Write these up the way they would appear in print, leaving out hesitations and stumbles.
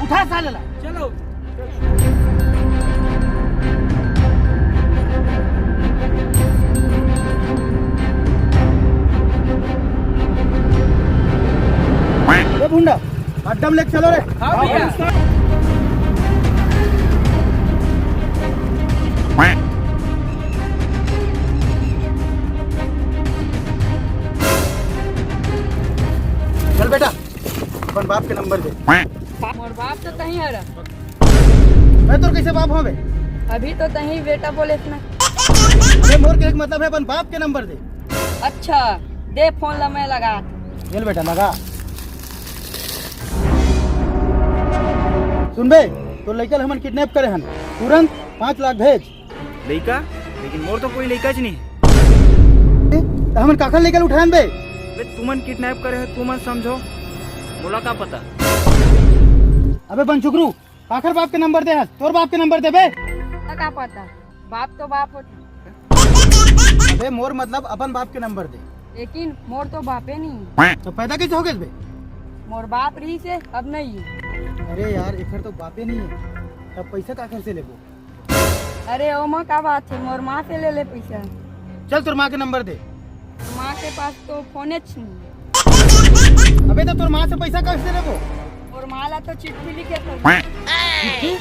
उठा साला। चलो ए भुंडा अड्डम लेके चलो रे। हाँ भैया। चल बेटा अपन बाप के नंबर दे। मोर बाप तो तही है रे। मैं तो कैसे बाप हो बे? अभी तो तही बेटा बोले इसमें। अरे मोर के एक मतलब है अपन बाप के नंबर दे। अच्छा दे फोन ला मैं लगा। चल बेटा लगा। सुन बे तो लड़का हमन किडनैप करे हन, तुरंत 5 लाख भेज। लड़का? लेकिन मोर तो कोई लड़का ज नहीं। तो हमन काखन लेकर उठान बे? बे तुमन किडनैप करे है, तुमन समझो, बोला का पता। अबे बनचुकरू आखिर बाप के नंबर दे। तोर बाप के नंबर दे बे। का पता बाप तो बाप होता, अबे मोर मतलब अपन बाप के नंबर दे। लेकिन मोर तो बापे नहीं। तो पैदा कैसे हो गए बे? मोर बाप रही से अब नहीं है। अरे यार इधर तो बापे नहीं है, तब पैसा काखर से लेबो? अरे ओमा का बात है, मोर माँ से ले ले पैसा। चल तोर माँ के नंबर दे। माँ के पास तो फोन नहीं है। अबे तो तोर माँ से पैसा कैसे लेबो? और माला तो चिट्ठी लिखे थे। चिट्ठी?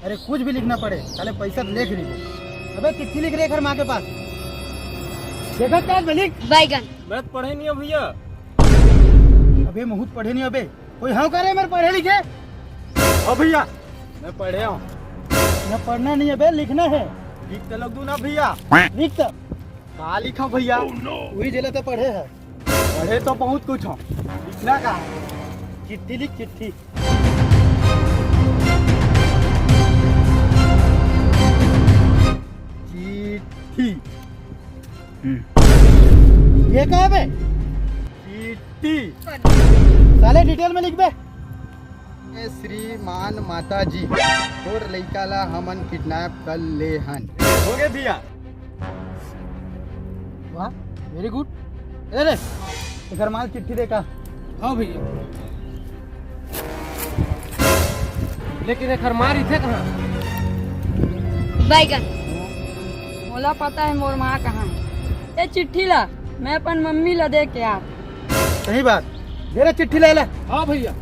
अरे कुछ भी लिखना पड़े, पहले पैसा लिख लीजिए। अबे चिट्ठी लिख रहे घर माँ के पास। देखा क्या लिख? बैगन। मैं तो पढ़े नहीं हूँ भैया। अबे बहुत पढ़े नहीं। अबे कोई हाँ करे मेरे पढ़े लिखे? ओ भैया मैं पढ़े हूँ। न पढ़ना नहीं है बे, लिखना है। लिख तो लग दू ना भैया। लिख तो कहा लिखा भैया? वही जिले तो पढ़े है। पढ़े तो बहुत कुछ हूँ, लिखना का? चिट्ठी लिख चिट्ठी। चिट्ठी ये कहा बे? चिट्ठी। साले डिटेल में लिख बे। श्रीमान माता जी तोर लइका ला हमन किडनैप कर ले हन। हो गए भैया। वाह वेरी गुड। अरे घर माल चिट्ठी देखा। हाँ भैया। लेकिन एक मारी थे कहाँ? बैगन। मोला पता है मोर माँ कहाँ है। ये चिट्ठी ला मैं अपन मम्मी ला दे के आ। सही बात, दे रे चिट्ठी ले ले। हाँ भैया।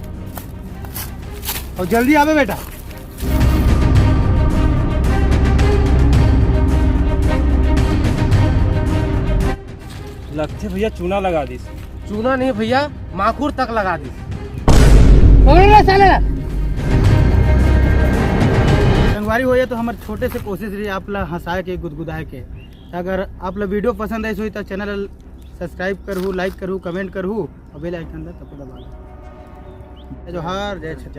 और जल्दी आवे बेटा। लगते भैया चूना लगा दी। चूना नहीं भैया, माखूर तक लगा दी। संगवारी हो तो हमारे छोटे से कोशिश रही आप ला हंसाए के गुदगुदाए के। अगर आप ला वीडियो पसंद आई हो तो चैनल सब्सक्राइब करूँ, लाइक करूँ, कमेंट करूँ और बेल आइकन दबा दो। जोहार, जय छठ।